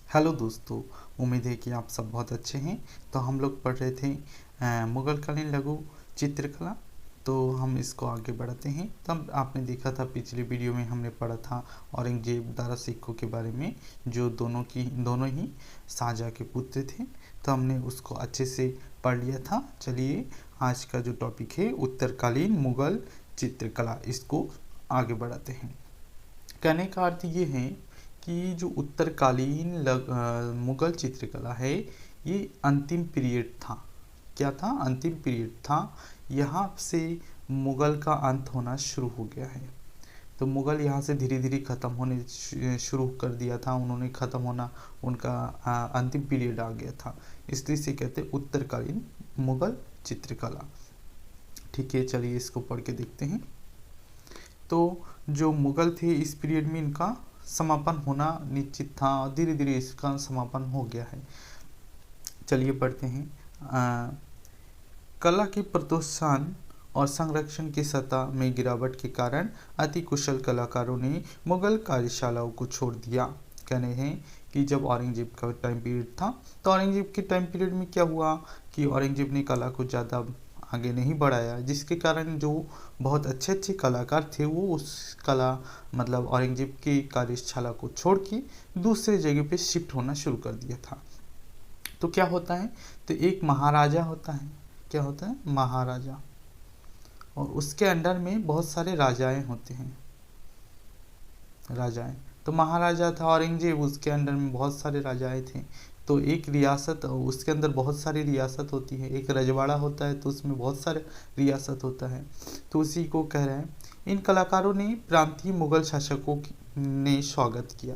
Hello दोस्तों, उम्मीद है कि आप सब बहुत अच्छे हैं। तो हम लोग पढ़ रहे थे मुगल कालीन लघु चित्रकला। तो हम इसको आगे बढ़ाते हैं। तब आपने देखा था पिछली वीडियो में हमने पढ़ा था औरंगजेब दारा सिक्कों के बारे में, जो दोनों ही शाहजहाँ के पुत्र थे। तो हमने उसको अच्छे से पढ़ लिया था। चलिए आज का जो टॉपिक है उत्तरकालीन मुगल चित्रकला, इसको आगे बढ़ाते हैं। कहने का अर्थ ये है कि जो उत्तरकालीन मुगल चित्रकला है, ये अंतिम पीरियड था। क्या था? अंतिम पीरियड था। यहाँ से मुगल का अंत होना शुरू हो गया है। तो मुगल यहाँ से धीरे धीरे ख़त्म होने शुरू कर दिया था। उन्होंने ख़त्म होना, उनका अंतिम पीरियड आ गया था। इसलिए से कहते हैं उत्तरकालीन मुगल चित्रकला। ठीक है, चलिए इसको पढ़ के देखते हैं। तो जो मुगल थे, इस पीरियड में इनका समापन होना निश्चित था और धीरे धीरे इसका समापन हो गया है। चलिए पढ़ते हैं। कला के प्रोत्साहन और संरक्षण की सतह में गिरावट के कारण अति कुशल कलाकारों ने मुगल कार्यशालाओं को छोड़ दिया। कहने हैं कि जब औरंगजेब का टाइम पीरियड था, तो औरंगजेब के टाइम पीरियड में क्या हुआ कि औरंगजेब ने कला को ज़्यादा आगे नहीं बढ़ाया, जिसके कारण जो बहुत अच्छे अच्छे कलाकार थे वो उस कला मतलब औरंगजेब की कार्यशाला को छोड़ के दूसरे जगह पे शिफ्ट होना शुरू कर दिया था। तो क्या होता है, तो एक महाराजा होता है। क्या होता है? महाराजा। और उसके अंडर में बहुत सारे राजाएं होते हैं। राजाएं, तो महाराजा था औरंगजेब, उसके अंडर में बहुत सारे राजाएं थे। तो एक रियासत, उसके अंदर बहुत सारी रियासत होती है। एक रजवाड़ा होता है, तो उसमें बहुत सारे रियासत होता है। तो उसी को कह रहे हैं। इन कलाकारों ने प्रांतीय मुगल शासकों ने स्वागत किया।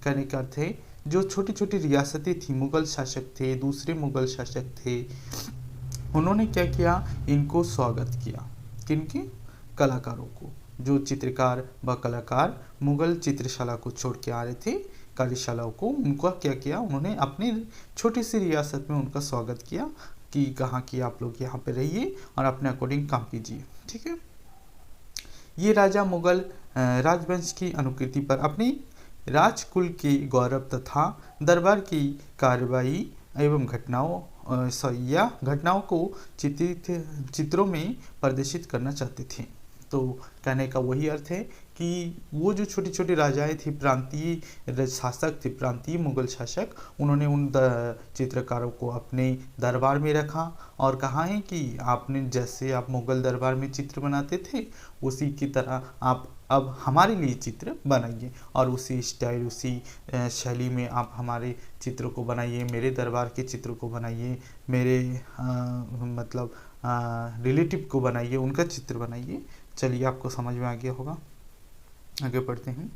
कहने का अर्थ है, जो छोटी छोटी रियासतें थी, मुगल शासक थे, दूसरे मुगल शासक थे, उन्होंने क्या किया, इनको स्वागत किया। किनके? कलाकारों को। जो चित्रकार व कलाकार मुगल चित्रशाला को छोड़ के आ रहे थे, कार्यशालाओं को, उनका क्या किया, उन्होंने अपनी छोटी सी रियासत में उनका स्वागत किया कि कहाँ की आप लोग यहाँ पे रहिए और अपने अकॉर्डिंग काम कीजिए। ठीक है। ये राजा मुगल राजवंश की अनुकृति पर अपनी राजकुल के गौरव तथा दरबार की कार्रवाई एवं घटनाओं को चित्रों में प्रदर्शित करना चाहते थे। तो कहने का वही अर्थ है कि वो जो छोटी छोटी राजाएं थी, प्रांतीय शासक थे, प्रांतीय मुगल शासक, उन्होंने उन चित्रकारों को अपने दरबार में रखा और कहा है कि आपने जैसे आप मुगल दरबार में चित्र बनाते थे, उसी की तरह आप अब हमारे लिए चित्र बनाइए और उसी स्टाइल, उसी शैली में आप हमारे चित्रों को बनाइए, मेरे दरबार के चित्रों को बनाइए, मेरे मतलब रिलेटिव को बनाइए, उनका चित्र बनाइए। चलिए आपको समझ में आ गया होगा। आगे बढ़ते हैं।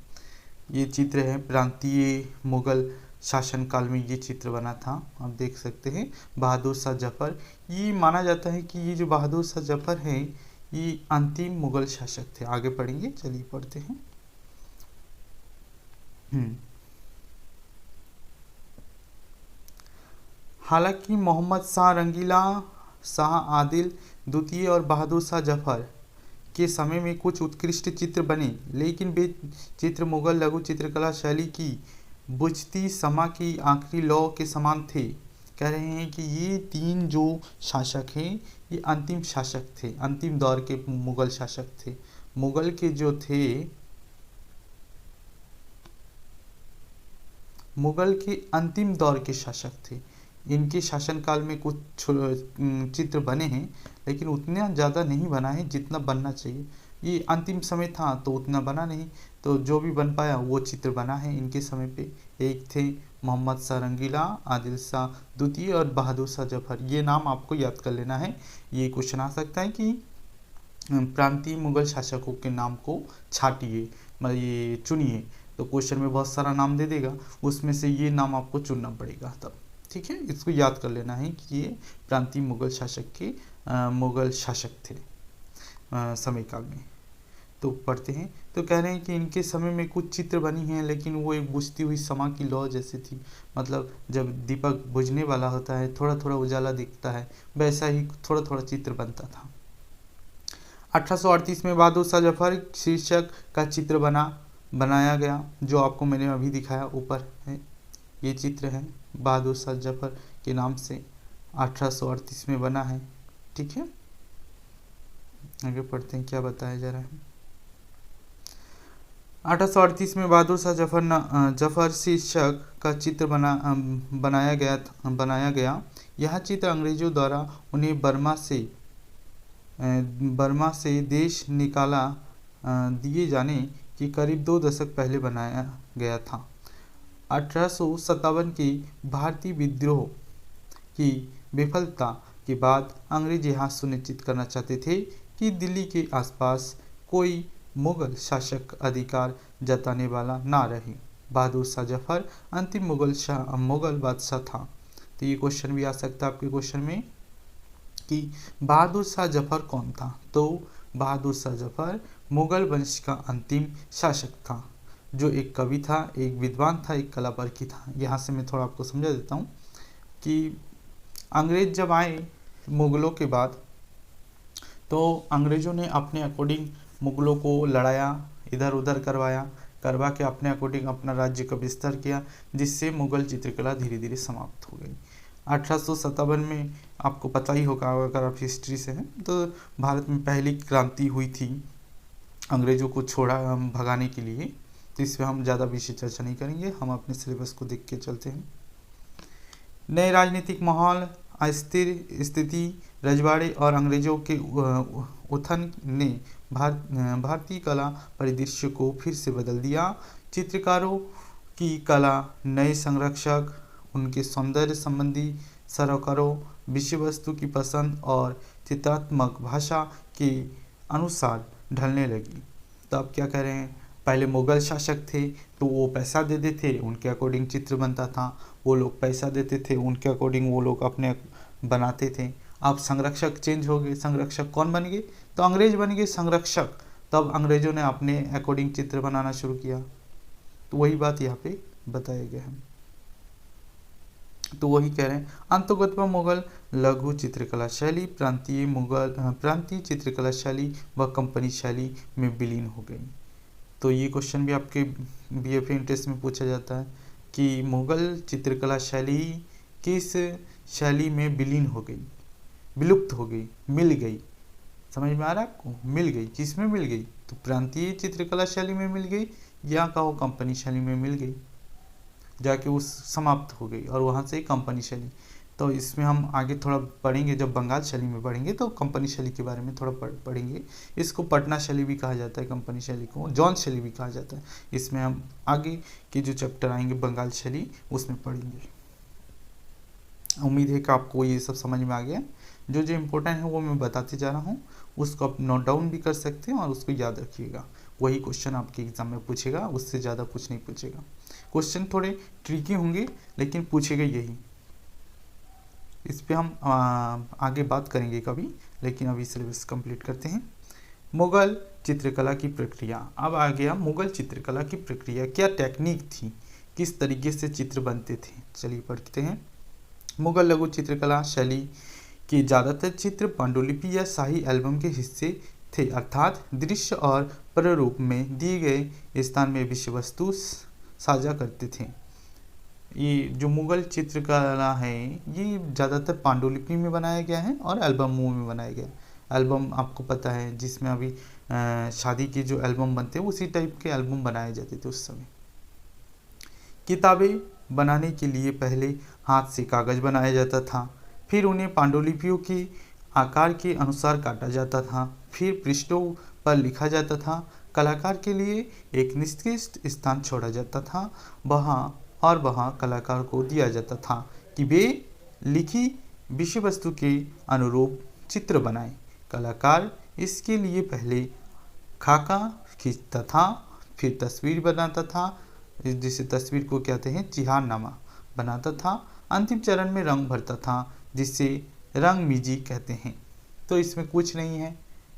ये चित्र है प्रांतीय मुगल शासनकाल में ये चित्र बना था। आप देख सकते हैं बहादुर शाह जफर। ये माना जाता है कि ये जो बहादुर शाह जफर हैं, ये अंतिम मुगल शासक थे। आगे पढ़ेंगे, चलिए पढ़ते हैं। हालांकि मोहम्मद शाह रंगीला, शाह आदिल द्वितीय और बहादुर शाह जफर के समय में कुछ उत्कृष्ट चित्र बने, लेकिन वे चित्र मुगल लघु चित्रकला शैली की बुझती समा की आखिरी लौ के समान थे। कह रहे हैं कि ये तीन जो शासक हैं, ये अंतिम शासक थे, अंतिम दौर के मुगल शासक थे। मुगल के जो थे, मुगल के अंतिम दौर के शासक थे। इनके शासनकाल में कुछ चित्र बने हैं, लेकिन उतना ज़्यादा नहीं बना है जितना बनना चाहिए। ये अंतिम समय था तो उतना बना नहीं, तो जो भी बन पाया वो चित्र बना है इनके समय पे। एक थे मोहम्मद शाह रंगीला, आदिल शाह द्वितीय और बहादुर शाह जफर। ये नाम आपको याद कर लेना है। ये क्वेश्चन आ सकता है कि प्रांतीय मुगल शासकों के नाम को छाटिए, मतलब ये चुनिए। तो क्वेश्चन में बहुत सारा नाम दे देगा, उसमें से ये नाम आपको चुनना पड़ेगा तब। ठीक है, इसको याद कर लेना है कि ये प्रांतीय मुगल शासक के मुगल शासक थे समय काल में। तो पढ़ते हैं। तो कह रहे हैं कि इनके समय में कुछ चित्र बनी हैं, लेकिन वो एक बुझती हुई समा की लौ जैसी थी। मतलब जब दीपक बुझने वाला होता है, थोड़ा थोड़ा उजाला दिखता है, वैसा ही थोड़ा थोड़ा चित्र बनता था। 1838 में बहादुर शाह जफर शीर्षक का चित्र बनाया गया, जो आपको मैंने अभी दिखाया ऊपर है। ये चित्र है बहादुर शाह जफर के नाम से 1838 में बना है। ठीक है, आगे पढ़ते हैं क्या बताया जा रहा है। 1838 में बहादुर शाह जफर शीर्षक का चित्र बनाया गया। यह चित्र अंग्रेजों द्वारा उन्हें बर्मा से देश निकाला दिए जाने की करीब 2 दशक पहले बनाया गया था। 1857 की भारतीय विद्रोह की विफलता के बाद अंग्रेज यह सुनिश्चित करना चाहते थे कि दिल्ली के आसपास कोई मुगल शासक अधिकार जताने वाला ना रहे। बहादुर शाह जफर अंतिम मुगल बादशाह था। तो ये क्वेश्चन भी आ सकता है आपके क्वेश्चन में कि बहादुर शाह जफर कौन था। तो बहादुर शाह जफर मुगल वंश का अंतिम शासक था, जो एक कवि था, एक विद्वान था, एक कलापरखी था। यहाँ से मैं थोड़ा आपको समझा देता हूँ कि अंग्रेज जब आए मुगलों के बाद, तो अंग्रेज़ों ने अपने अकॉर्डिंग मुगलों को लड़ाया, इधर उधर करवा के अपने अकॉर्डिंग अपना राज्य का विस्तार किया, जिससे मुगल चित्रकला धीरे धीरे समाप्त हो गई। 1857 में आपको पता ही होगा अगर आप हिस्ट्री से हैं, तो भारत में पहली क्रांति हुई थी अंग्रेज़ों को भगाने के लिए। तो इस पर हम ज़्यादा विशेष चर्चा नहीं करेंगे, हम अपने सिलेबस को देख के चलते हैं। नए राजनीतिक माहौल, अस्थिर स्थिति, रजवाड़े और अंग्रेजों के उत्थान ने भारतीय कला परिदृश्य को फिर से बदल दिया। चित्रकारों की कला, नए संरक्षक, उनके सौंदर्य संबंधी सरोकारों, विषय वस्तु की पसंद और चित्रात्मक भाषा के अनुसार ढलने लगी। तो आप क्या कह रहे हैं, पहले मुगल शासक थे तो वो पैसा देते थे, उनके अकॉर्डिंग चित्र बनता था, वो लोग पैसा देते थे, उनके अकॉर्डिंग वो लोग अपने बनाते थे। अब संरक्षक चेंज हो गए, संरक्षक कौन बन गए, तो अंग्रेज बन गए संरक्षक। तब अंग्रेजों ने अपने अकॉर्डिंग चित्र बनाना शुरू किया। तो वही बात यहाँ पे बताया गया है। तो वही कह रहे हैं, अंतर्गत मुगल लघु चित्रकला शैली प्रांतीय चित्रकला शैली व कंपनी शैली में विलीन हो गई। तो ये क्वेश्चन भी आपके बीएफए इंट्रेंस में पूछा जाता है कि मुगल चित्रकला शैली किस शैली में विलीन हो गई, विलुप्त हो गई, मिल गई। समझ में आ रहा है आपको, मिल गई, किस में मिल गई, तो प्रांतीय चित्रकला शैली में मिल गई, या कहो कंपनी शैली में मिल गई, जाके वो समाप्त हो गई और वहाँ से कंपनी शैली। तो इसमें हम आगे थोड़ा पढ़ेंगे, जब बंगाल शैली में पढ़ेंगे तो कंपनी शैली के बारे में थोड़ा पढ़ेंगे। इसको पटना शैली भी कहा जाता है, कंपनी शैली को जॉन शैली भी कहा जाता है। इसमें हम आगे के जो चैप्टर आएंगे बंगाल शैली उसमें पढ़ेंगे। उम्मीद है कि आपको ये सब समझ में आ गया। जो जो इम्पोर्टेंट है वो मैं बताते जा रहा हूँ, उसको आप नोट डाउन भी कर सकते हैं और उसको याद रखिएगा। वही क्वेश्चन आपके एग्जाम में पूछेगा, उससे ज़्यादा कुछ नहीं पूछेगा। क्वेश्चन थोड़े ट्रिकी होंगे लेकिन पूछेगा यही। इस पे हम आगे बात करेंगे कभी, लेकिन अभी सिलेबस कंप्लीट करते हैं। मुगल चित्रकला की प्रक्रिया। अब आ गया मुगल चित्रकला की प्रक्रिया, क्या टेक्निक थी, किस तरीके से चित्र बनते थे। चलिए पढ़ते हैं। मुगल लघु चित्रकला शैली के ज़्यादातर चित्र पांडुलिपि या शाही एल्बम के हिस्से थे, अर्थात दृश्य और प्रारूप में दिए गए स्थान में विषय वस्तु साझा करते थे। ये जो मुगल चित्रकला है ये ज़्यादातर पांडुलिपि में बनाया गया है और एल्बमों में बनाया गया। एल्बम आपको पता है जिसमें अभी शादी के जो एल्बम बनते हैं उसी टाइप के एल्बम बनाए जाते थे उस समय। किताबें बनाने के लिए पहले हाथ से कागज़ बनाया जाता था, फिर उन्हें पांडुलिपियों के आकार के अनुसार काटा जाता था, फिर पृष्ठों पर लिखा जाता था। कलाकार के लिए एक निश्चित स्थान छोड़ा जाता था, वहाँ कलाकार को दिया जाता था कि वे लिखी विषय वस्तु के अनुरूप चित्र बनाएं। कलाकार इसके लिए पहले खाका खींचता था, फिर तस्वीर बनाता था, जिसे तस्वीर को कहते हैं चिहारनामा बनाता था। अंतिम चरण में रंग भरता था, जिसे रंगमीजी कहते हैं। तो इसमें कुछ नहीं है,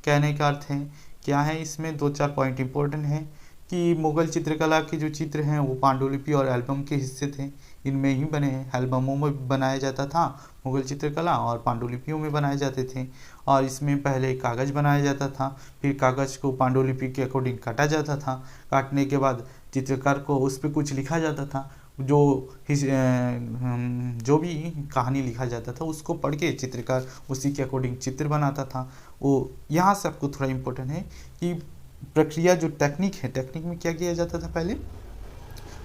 कहने का अर्थ है क्या है, इसमें 2-4 पॉइंट इंपॉर्टेंट हैं कि मुगल चित्रकला के जो चित्र हैं वो पांडुलिपि और एल्बम के हिस्से थे, इनमें ही बने हैं। एल्बमों में बनाया जाता था मुगल चित्रकला और पांडुलिपियों में बनाए जाते थे। और इसमें पहले कागज़ बनाया जाता था, फिर कागज़ को पांडुलिपि के अकॉर्डिंग काटा जाता था, काटने के बाद चित्रकार को उस पर कुछ लिखा जाता था, जो जो भी कहानी लिखा जाता था उसको पढ़ के चित्रकार उसी के अकॉर्डिंग चित्र बनाता था। वो यहाँ से आपको थोड़ा इम्पोर्टेंट है कि प्रक्रिया जो टेक्निक है, टेक्निक में क्या किया जाता था, पहले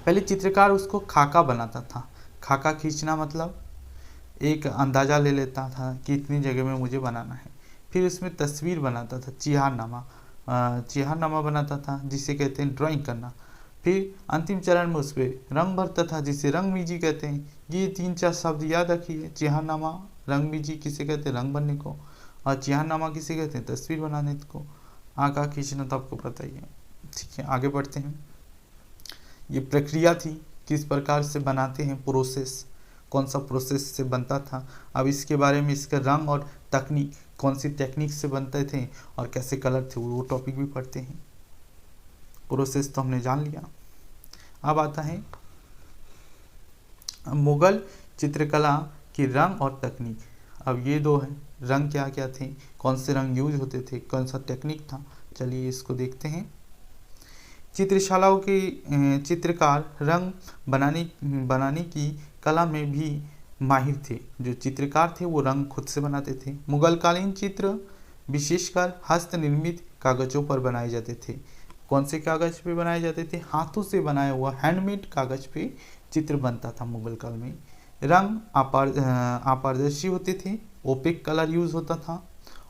पहले चित्रकार उसको खाका बनाता था। खाका खींचना मतलब एक अंदाज़ा ले लेता था कि इतनी जगह में मुझे बनाना है, फिर उसमें तस्वीर बनाता था, चिहारनामा बनाता था जिसे कहते हैं ड्राइंग करना। फिर अंतिम चरण में उस पर रंग भरता था जिसे रंगबीजी कहते हैं। ये 3-4 शब्द याद रखिए, चिहारनामा, रंगबीजी किसे कहते हैं, रंग बनने को, और चिहारनामा किसे कहते हैं, तस्वीर बनाने को। आँखा खींचना तो आपको पता ही है। ठीक है, आगे बढ़ते हैं। ये प्रक्रिया थी, किस प्रकार से बनाते हैं, प्रोसेस, कौन सा प्रोसेस से बनता था। अब इसके बारे में, इसका रंग और तकनीक, कौन सी टेक्निक से बनते थे और कैसे कलर थे, वो टॉपिक भी पढ़ते हैं। प्रोसेस तो हमने जान लिया। अब आता है मुगल चित्रकला की रंग और तकनीक। अब ये दो है, रंग क्या क्या थे, कौन से रंग यूज होते थे, कौन सा टेक्निक था, चलिए इसको देखते हैं। चित्रशालाओं के चित्रकार रंग बनाने की कला में भी माहिर थे। जो चित्रकार थे वो रंग खुद से बनाते थे। मुगलकालीन चित्र विशेषकर हस्त निर्मित कागजों पर बनाए जाते थे। कौन से कागज पे बनाए जाते थे, हाथों से बनाया हुआ हैंडमेड कागज पे चित्र बनता था मुगल काल में। रंग अपारदर्शी होते थे, ओपेक कलर यूज होता था,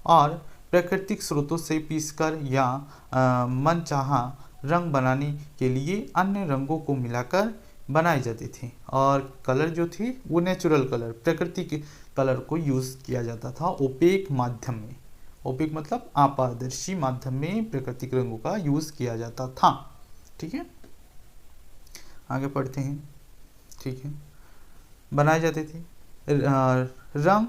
और प्राकृतिक स्रोतों से पीसकर या मनचाहा रंग बनाने के लिए अन्य रंगों को मिलाकर बनाए जाते थे। और कलर जो थे वो नेचुरल कलर, प्राकृतिक कलर को यूज़ किया जाता था ओपेक माध्यम में। ओपेक मतलब अपारदर्शी माध्यम में प्राकृतिक रंगों का यूज़ किया जाता था। ठीक है, आगे पढ़ते हैं। ठीक है, बनाए जाते थे। रंग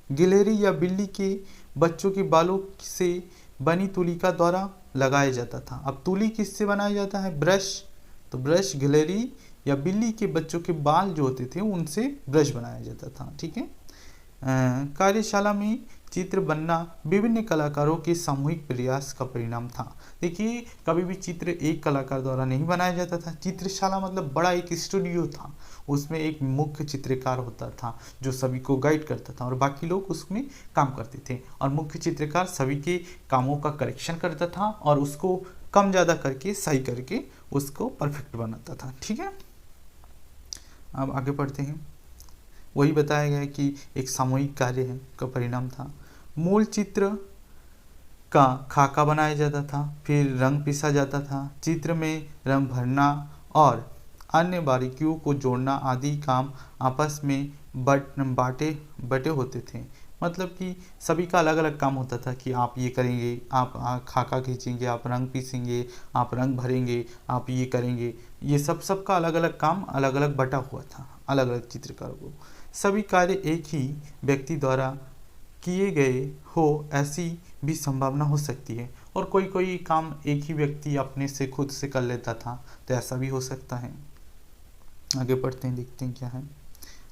गिलहरी या बिल्ली के बच्चों के बालों से बनी तुलिका द्वारा लगाया जाता था। अब तुली किससे बनाया जाता है, ब्रश, तो ब्रश गिलहरी या बिल्ली के बच्चों के बाल जो होते थे उनसे ब्रश बनाया जाता था। ठीक है, कार्यशाला में चित्र बनना विभिन्न कलाकारों के सामूहिक प्रयास का परिणाम था। देखिए, कभी भी चित्र एक कलाकार द्वारा नहीं बनाया जाता था। चित्रशाला मतलब बड़ा एक स्टूडियो था, उसमें एक मुख्य चित्रकार होता था जो सभी को गाइड करता था और बाकी लोग उसमें काम करते थे। और मुख्य चित्रकार सभी के कामों का करेक्शन करता था और उसको कम ज़्यादा करके सही करके उसको परफेक्ट बनाता था। ठीक है, अब आगे पढ़ते हैं। वही बताया गया कि एक सामूहिक कार्य है का परिणाम था। मूल चित्र का खाका बनाया जाता था, फिर रंग पीसा जाता था। चित्र में रंग भरना और अन्य बारीकियों को जोड़ना आदि काम आपस में बटे होते थे। मतलब कि सभी का अलग अलग काम होता था कि आप ये करेंगे, आप खाका खींचेंगे, आप रंग पीसेंगे, आप रंग भरेंगे, आप ये करेंगे। ये सबका अलग अलग काम अलग अलग बटा हुआ था अलग अलग चित्रकारों को। सभी कार्य एक ही व्यक्ति द्वारा किए गए हो ऐसी भी संभावना हो सकती है, और कोई कोई काम एक ही व्यक्ति अपने से खुद से कर लेता था, तो ऐसा भी हो सकता है। आगे पढ़ते हैं, देखते हैं क्या है।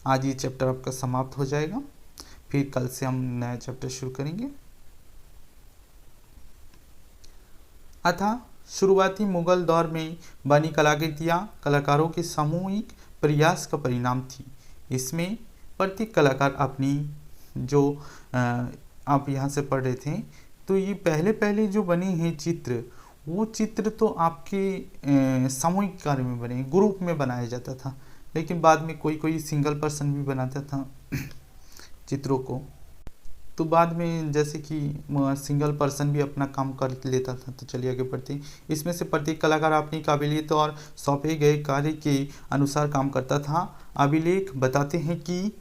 आज ये चैप्टर आपका समाप्त हो जाएगा, फिर कल से हम नया चैप्टर शुरू करेंगे। अतः शुरुआती मुगल दौर में बनी कलाकृतियाँ कलाकारों के सामूहिक प्रयास का परिणाम थी। इसमें प्रत्येक कलाकार अपनी जो आप यहाँ से पढ़ रहे थे, तो ये पहले पहले जो बने हैं चित्र, वो चित्र तो आपके सामूहिक कार्य में बने, ग्रुप में बनाया जाता था। लेकिन बाद में कोई कोई सिंगल पर्सन भी बनाता था चित्रों को, तो बाद में जैसे कि सिंगल पर्सन भी अपना काम कर लेता था। तो चलिए आगे बढ़ते हैं। इसमें से प्रत्येक कलाकार अपनी काबिलियत और सौंपे गए कार्य के अनुसार काम करता था। अभिलेख बताते हैं कि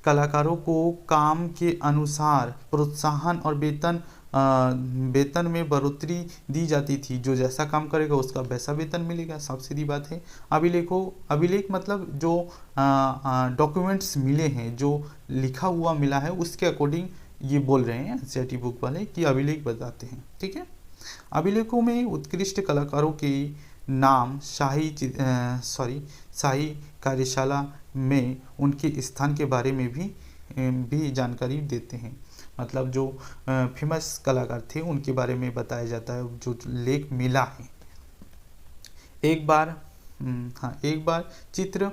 कलाकारों को काम के अनुसार प्रोत्साहन और वेतन में बढ़ोतरी दी जाती थी। जो जैसा काम करेगा उसका वैसा वेतन मिलेगा, साफ सीधी बात है। अभिलेख मतलब जो डॉक्यूमेंट्स मिले हैं, जो लिखा हुआ मिला है, उसके अकॉर्डिंग ये बोल रहे हैं एनसीईआरटी बुक वाले कि अभिलेख बताते हैं। ठीक है, अभिलेखों में उत्कृष्ट कलाकारों के नाम, शाही कार्यशाला में उनके स्थान के बारे में भी जानकारी देते हैं। मतलब जो फेमस कलाकार थे उनके बारे में बताया जाता है, जो लेख मिला है। एक बार हाँ, एक बार चित्र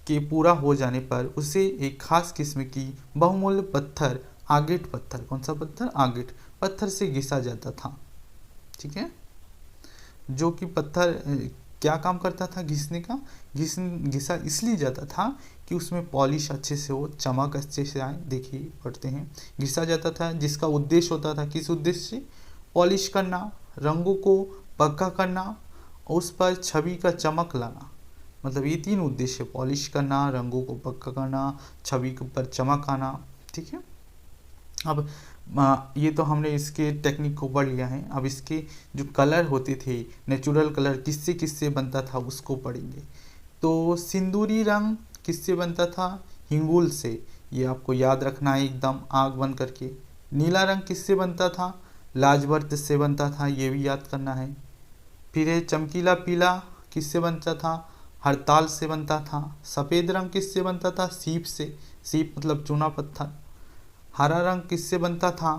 के पूरा हो जाने पर उसे एक खास किस्म की बहुमूल्य पत्थर, आगेट पत्थर, कौन सा पत्थर, आगेट पत्थर से घिसा जाता था। ठीक है, जो कि पत्थर क्या काम करता था, घिसने का, घिसा इसलिए जाता था कि उसमें पॉलिश अच्छे से हो, चमक अच्छे से आए। देखिए पढ़ते हैं, घिसा जाता था जिसका उद्देश्य होता था, किस उद्देश्य से, पॉलिश करना, रंगों को पक्का करना, उस पर छवि का चमक लाना। मतलब ये 3 उद्देश्य, पॉलिश करना, रंगों को पक्का करना, छवि के ऊपर चमक आना। ठीक है, अब ये तो हमने इसके टेक्निक को पढ़ लिया है। अब इसके जो कलर होते थे, नेचुरल कलर किससे किससे बनता था उसको पढ़ेंगे। तो सिंदूरी रंग किससे बनता था, हिंगुल से, ये आपको याद रखना है एकदम आँख बंद करके। नीला रंग किससे बनता था, लाजवर्त से बनता था, ये भी याद करना है। फिर है चमकीला पीला किससे बनता था, हड़ताल से बनता था। सफ़ेद रंग किससे बनता था, सीप से, सीप मतलब चूना पत्थर। हरा रंग किससे बनता था,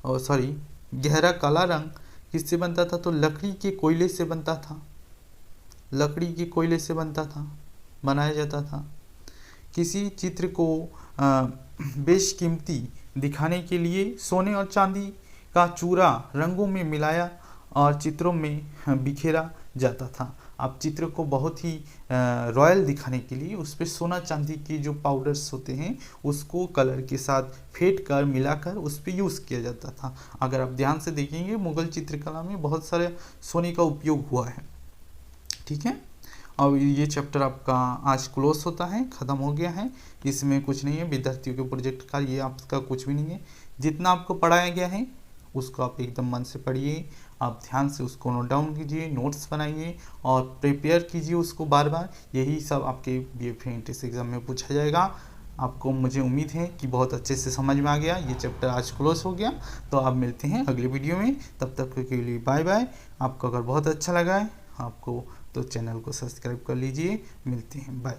और सॉरी गहरा काला रंग किससे बनता था, तो लकड़ी के कोयले से बनता था, लकड़ी के कोयले से बनता था, बनाया जाता था। किसी चित्र को बेशकीमती दिखाने के लिए सोने और चांदी का चूरा रंगों में मिलाया और चित्रों में बिखेरा जाता था। आप चित्र को बहुत ही रॉयल दिखाने के लिए उस पर सोना चांदी के जो पाउडर्स होते हैं उसको कलर के साथ फेंट कर मिलाकर उस पर यूज़ किया जाता था। अगर आप ध्यान से देखेंगे मुगल चित्रकला में बहुत सारे सोने का उपयोग हुआ है। ठीक है, अब ये चैप्टर आपका आज क्लोज होता है, ख़त्म हो गया है। इसमें कुछ नहीं है, विद्यार्थियों के प्रोजेक्ट का ये आपका कुछ भी नहीं है। जितना आपको पढ़ाया गया है उसको आप एकदम मन से पढ़िए, आप ध्यान से उसको नोट डाउन कीजिए, नोट्स बनाइए और प्रिपेयर कीजिए उसको बार बार। यही सब आपके बीएफए एंट्रेंस एग्ज़ाम में पूछा जाएगा। आपको मुझे उम्मीद है कि बहुत अच्छे से समझ में आ गया। ये चैप्टर आज क्लोज हो गया, तो आप मिलते हैं अगले वीडियो में। तब तक के लिए बाय बाय। आपको अगर बहुत अच्छा लगा है आपको तो चैनल को सब्सक्राइब कर लीजिए। मिलते हैं, बाय।